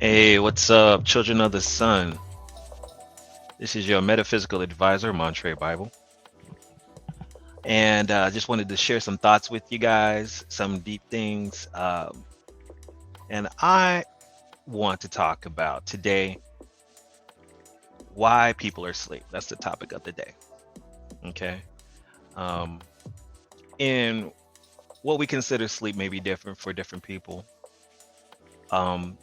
Hey, what's up, children of the sun? This is your metaphysical advisor, Montre Bible. And just wanted to share some thoughts with you guys, some deep things. And I want to talk about today why people are asleep. That's the topic of the day. Okay. Um, and what we consider sleep may be different for different people. Um,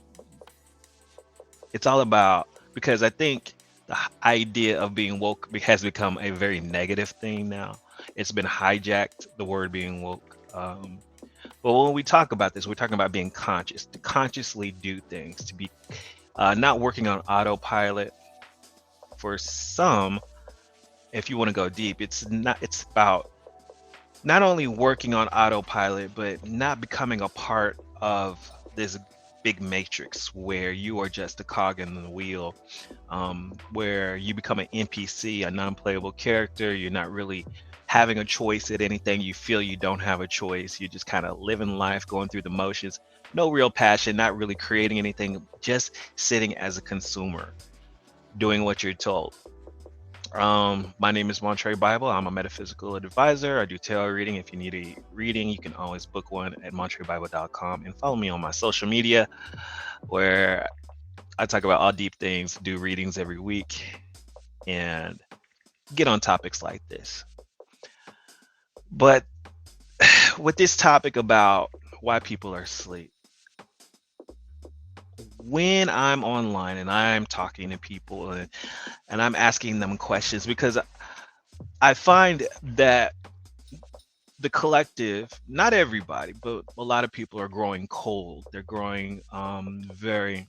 it's all about because I think the idea of being woke has become a very negative thing now. It's been hijacked, the word being woke. But when we talk about this, we're talking about being conscious, to consciously do things, to be not working on autopilot. For some, if you want to go deep, it's about not only working on autopilot, but not becoming a part of this big matrix where you are just a cog in the wheel, where you become an NPC, a non-playable character. You're not really having a choice at anything. You feel you don't have a choice. You're just kind of living life, going through the motions. No real passion, not really creating anything, just sitting as a consumer, doing what you're told. My name is Montre Bible. I'm a metaphysical advisor. I do tarot reading. If you need a reading, you can always book one at montrebible.com and follow me on my social media where I talk about all deep things, do readings every week, and get on topics like this. But with this topic about why people are asleep, when I'm online and I'm talking to people and I'm asking them questions, because I find that the collective, not everybody, but a lot of people are growing cold. They're growing very,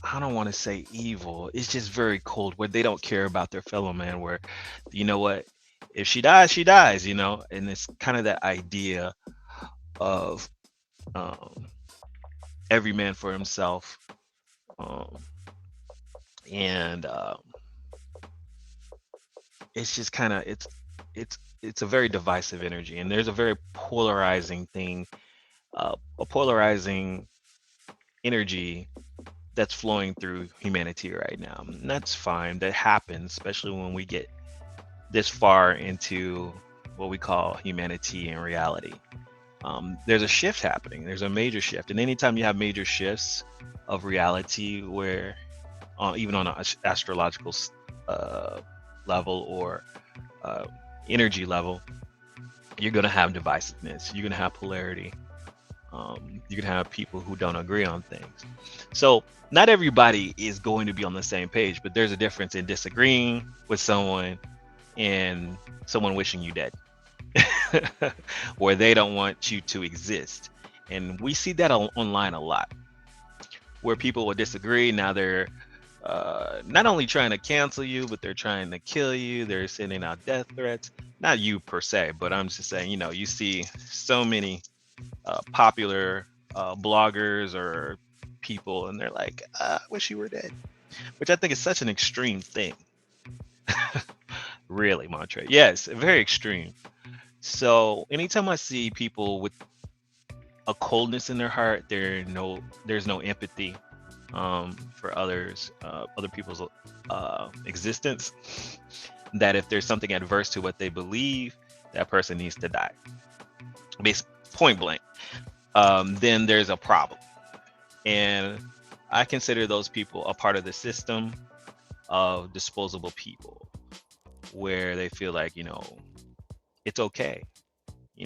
I don't want to say evil. It's just very cold where they don't care about their fellow man. Where, you know what, if she dies, she dies, and it's kind of that idea of um, every man for himself. Um, and it's just kind of, it's a very divisive energy. And there's a very polarizing thing, a polarizing energy that's flowing through humanity right now. And that's fine. That happens, especially when we get this far into what we call humanity and reality. There's a shift happening. There's a major shift, and anytime you have major shifts of reality, where even on an astrological uh, level or uh, energy level, you're going to have divisiveness. You're going to have polarity. You can have people who don't agree on things. So not everybody is going to be on the same page, but there's a difference in disagreeing with someone and someone wishing you dead, where they don't want you to exist. And we see that online a lot, where people will disagree. Now they're not only trying to cancel you, but they're trying to kill you. They're sending out death threats. Not you per se, but I'm just saying, you see so many popular bloggers or people, and they're like, I wish you were dead, which I think is such an extreme thing. Really, Montre. Yes, very extreme. So anytime I see people with a coldness in their heart, there's no empathy for other people's existence. That if there's something adverse to what they believe, that person needs to die. Point blank. Then there's a problem. And I consider those people a part of the system of disposable people, where they feel like, it's okay.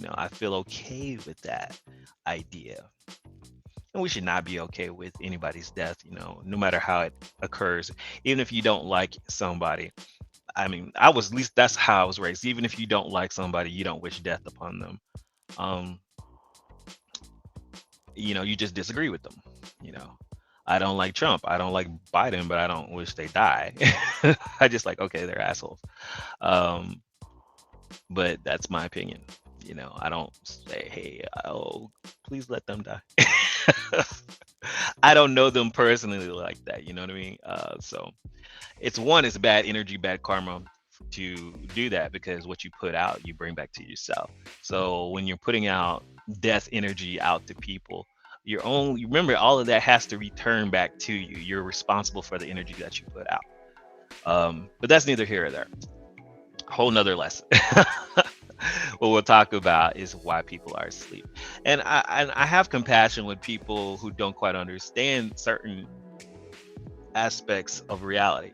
I feel okay with that idea. And we should not be okay with anybody's death, no matter how it occurs. Even if you don't like somebody. I mean, at least that's how I was raised. Even if you don't like somebody, you don't wish death upon them. Um, you just disagree with them. You know, I don't like Trump. I don't like Biden, but I don't wish they die. I just like, okay, they're assholes. Um, but that's my opinion. I don't say, hey, oh, please let them die. I don't know them personally like that. You know what I mean? So it's bad energy, bad karma to do that, because what you put out, you bring back to yourself. So when you're putting out death energy out to people, You remember, all of that has to return back to you. You're responsible for the energy that you put out. But that's neither here or there. Whole nother lesson. What we'll talk about is why people are asleep. And I have compassion with people who don't quite understand certain aspects of reality.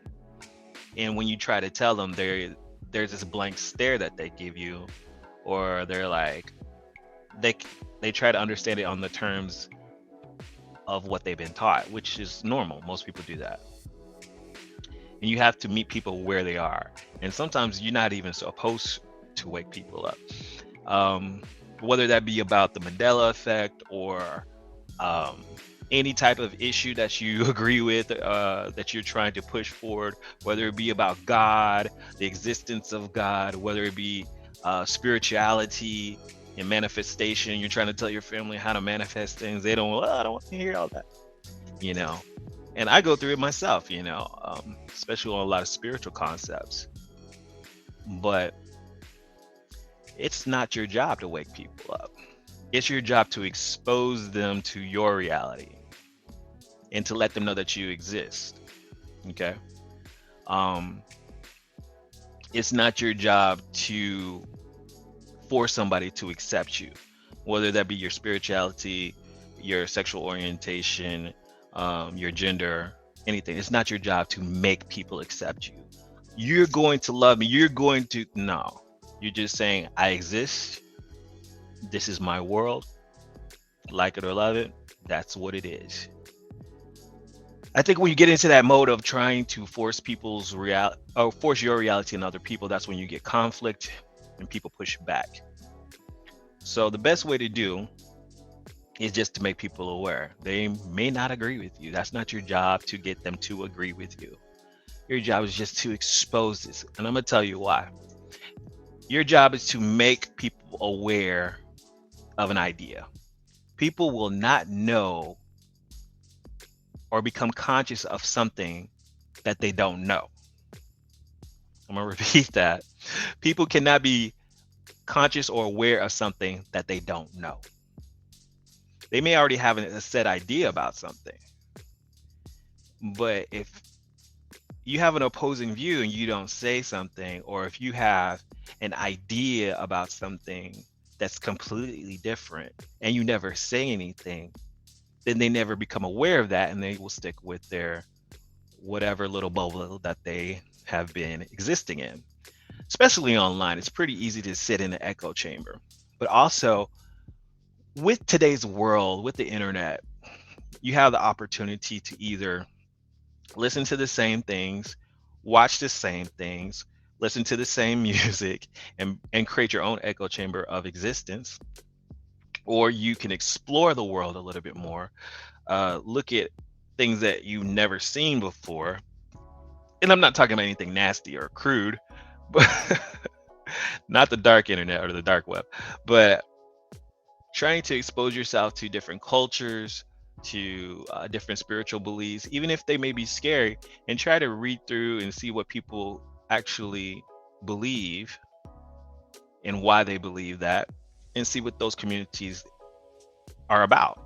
And when you try to tell them, there's this blank stare that they give you, or they're like, they they try to understand it on the terms of what they've been taught, which is normal. Most people do that. And you have to meet people where they are. And sometimes you're not even supposed to wake people up. Um, Whether that be about the Mandela effect, or um, any type of issue that you agree with, that you're trying to push forward, whether it be about God, the existence of God, whether it be spirituality and manifestation. You're trying to tell your family how to manifest things. They don't, well, I don't want to hear all that, you know. And I go through it myself, especially on a lot of spiritual concepts. But it's not your job to wake people up. It's your job to expose them to your reality and to let them know that you exist. Okay. Um, it's not your job to force somebody to accept you, whether that be your spirituality, your sexual orientation, your gender, anything. It's not your job to make people accept you. You're going to love me. You're going to, no. You're just saying, I exist. This is my world. Like it or love it, that's what it is. I think when you get into that mode of trying to force people's reality, or force your reality on other people, that's when you get conflict and people push back. So the best way to do is just to make people aware. They may not agree with you. That's not your job to get them to agree with you. Your job is just to expose this. And I'm going to tell you why. Your job is to make people aware of an idea. People will not know or become conscious of something that they don't know. I'm going to repeat that. People cannot be conscious or aware of something that they don't know. They may already have a set idea about something, but if you have an opposing view and you don't say something, or if you have an idea about something that's completely different and you never say anything, then they never become aware of that, and they will stick with their whatever little bubble that they have been existing in. Especially online, it's pretty easy to sit in an echo chamber. But also, with today's world, with the internet, you have the opportunity to either listen to the same things, watch the same things, listen to the same music, and create your own echo chamber of existence. Or you can explore the world a little bit more, look at things that you've never seen before. And I'm not talking about anything nasty or crude, but not the dark internet or the dark web, but trying to expose yourself to different cultures, to different spiritual beliefs, even if they may be scary, and try to read through and see what people actually believe and why they believe that, and see what those communities are about.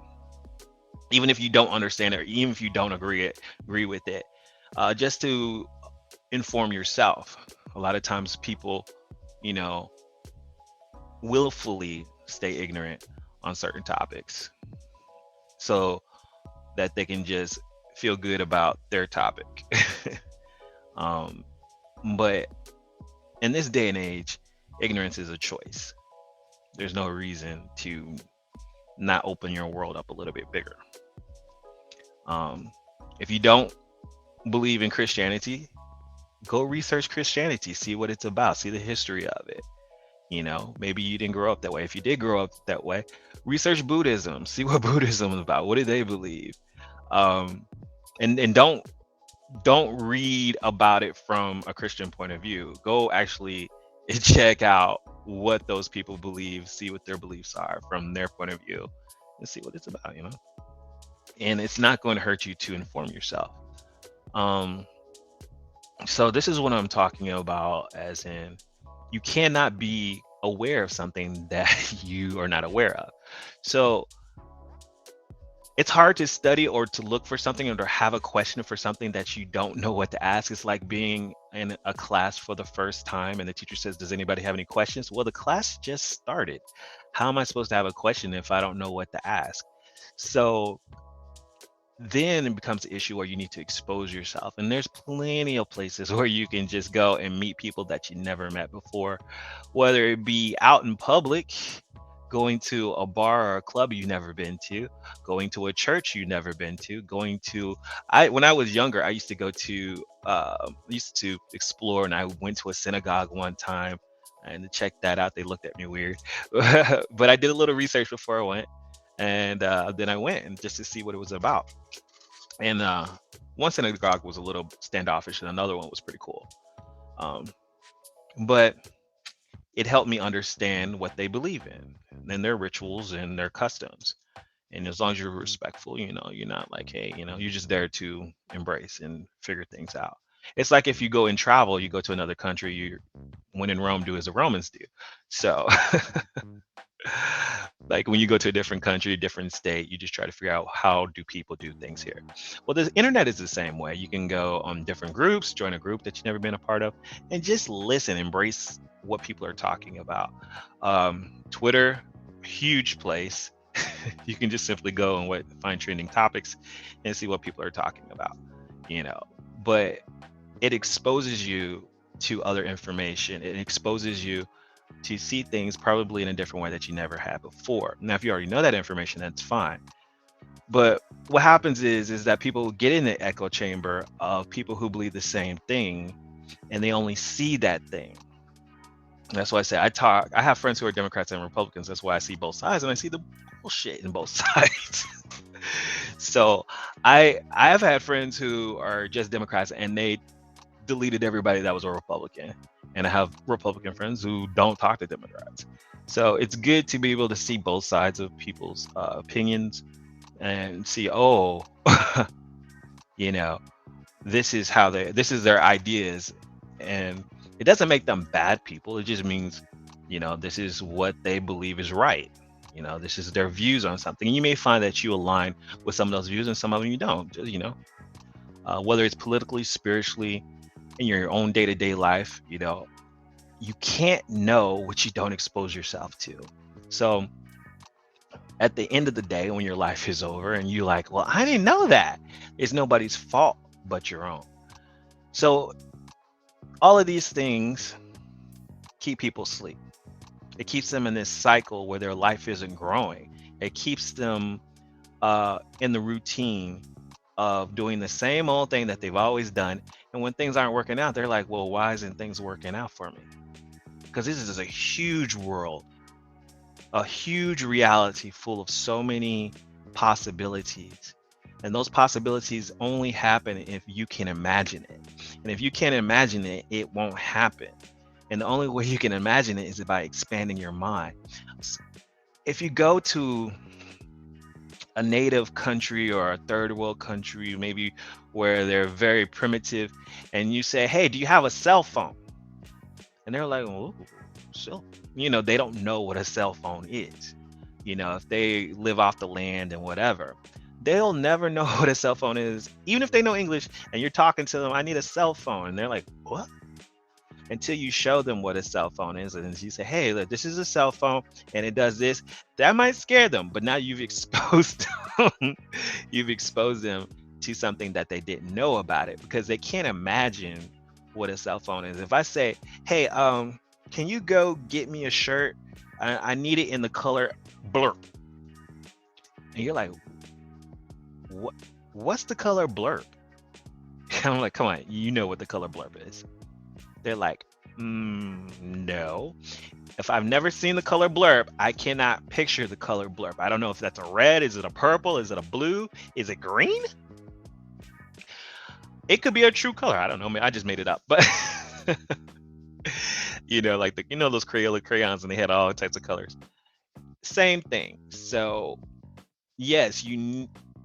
Even if you don't understand it, or even if you don't agree with it, just to inform yourself. A lot of times people, you know, willfully stay ignorant on certain topics so that they can just feel good about their topic. um, but in this day and age, ignorance is a choice. There's no reason to not open your world up a little bit bigger. If you don't believe in Christianity, go research Christianity, see what it's about, see the history of it. Maybe you didn't grow up that way. If you did grow up that way, research Buddhism, see what Buddhism is about. What do they believe? And don't read about it from a Christian point of view. Go actually check out what those people believe, see what their beliefs are from their point of view, and see what it's about, And it's not going to hurt you to inform yourself. So this is what I'm talking about, as in, you cannot be aware of something that you are not aware of. So it's hard to study or to look for something or to have a question for something that you don't know what to ask. It's like being in a class for the first time and the teacher says, "Does anybody have any questions?" Well, the class just started. How am I supposed to have a question if I don't know what to ask? So then it becomes an issue where you need to expose yourself. And there's plenty of places where you can just go and meet people that you never met before, whether it be out in public, going to a bar or a club you've never been to, going to a church you've never been to, going to I when I was younger, I used to go to used to explore, and I went to a synagogue one time and to check that out. They looked at me weird. But I did a little research before I went, and then I went and just to see what it was about. And one synagogue was a little standoffish, and another one was pretty cool. Um, but it helped me understand what they believe in and their rituals and their customs. And as long as you're respectful, you're not like, hey, you're just there to embrace and figure things out. It's like if you go and travel, you go to another country, you when in Rome, do as the Romans do. So like when you go to a different country, different state, you just try to figure out how do people do things here. Well, the internet is the same way. You can go on different groups, join a group that you've never been a part of, and just listen, embrace what people are talking about. Twitter, huge place. You can just simply go and find trending topics and see what people are talking about, you know. But it exposes you to other information. It exposes you to see things probably in a different way that you never had before. Now, if you already know that information, that's fine. But what happens is that people get in the echo chamber of people who believe the same thing, and they only see that thing. That's why I say I have friends who are Democrats and Republicans. That's why I see both sides and I see the bullshit in both sides. So I've had friends who are just Democrats and they deleted everybody that was a Republican. And I have Republican friends who don't talk to Democrats. So it's good to be able to see both sides of people's opinions and see, oh, you know, this is their ideas. And it doesn't make them bad people. It just means, this is what they believe is right. This is their views on something. And you may find that you align with some of those views and some of them you don't, just, whether it's politically, spiritually, in your own day-to-day life, you can't know what you don't expose yourself to. So at the end of the day, when your life is over and you're like, well, I didn't know that, it's nobody's fault but your own. So all of these things keep people asleep. It keeps them in this cycle where their life isn't growing. It keeps them in the routine of doing the same old thing that they've always done. And when things aren't working out, they're like, well, why isn't things working out for me? Because this is a huge world, a huge reality full of so many possibilities. And those possibilities only happen if you can imagine it. And if you can't imagine it, it won't happen. And the only way you can imagine it is by expanding your mind. If you go to a native country or a third world country, maybe where they're very primitive, and you say, hey, do you have a cell phone? And they're like, oh, so, they don't know what a cell phone is. If they live off the land and whatever, they'll never know what a cell phone is. Even if they know English and you're talking to them, I need a cell phone. And they're like, what? Until you show them what a cell phone is. And you say, hey, look, this is a cell phone and it does this. That might scare them, but now you've exposed them. You've exposed them to something that they didn't know about it because they can't imagine what a cell phone is. If I say, hey, can you go get me a shirt? I need it in the color blurp. And you're like, what's the color blurp? I'm like, come on, you know what the color blurp is. They're like, no. If I've never seen the color blurb, I cannot picture the color blurb. I don't know if that's a red, is it a purple, is it a blue, is it green? It could be a true color. I don't know. I just made it up. But like those Crayola crayons and they had all types of colors. Same thing. So yes,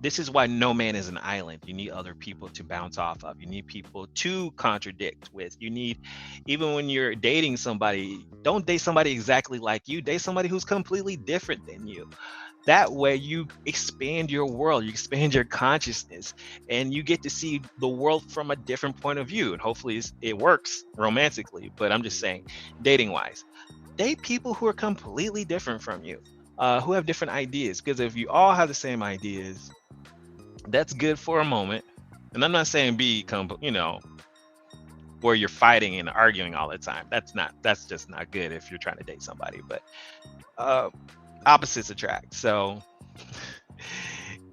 this is why no man is an island. You need other people to bounce off of. You need people to contradict with. You need, even when you're dating somebody, don't date somebody exactly like you. Date somebody who's completely different than you. That way you expand your world, you expand your consciousness, and you get to see the world from a different point of view. And hopefully it works romantically, but I'm just saying, dating wise, date people who are completely different from you, who have different ideas. Because if you all have the same ideas, that's good for a moment. And I'm not saying where you're fighting and arguing all the time. That's just not good if you're trying to date somebody. But uh, opposites attract. So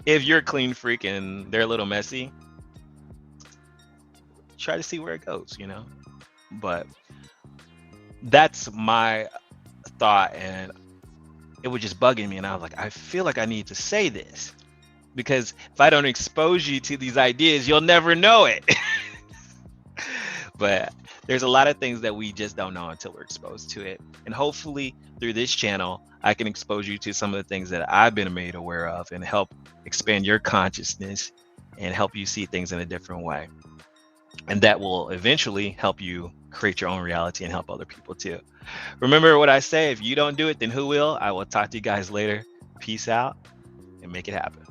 if you're a clean freak and they're a little messy, try to see where it goes. But that's my thought, and it was just bugging me. And I was like, I feel like I need to say this, because if I don't expose you to these ideas, you'll never know it. But there's a lot of things that we just don't know until we're exposed to it. And hopefully through this channel, I can expose you to some of the things that I've been made aware of and help expand your consciousness and help you see things in a different way. And that will eventually help you create your own reality and help other people too. Remember what I say, if you don't do it, then who will? I will talk to you guys later. Peace out and make it happen.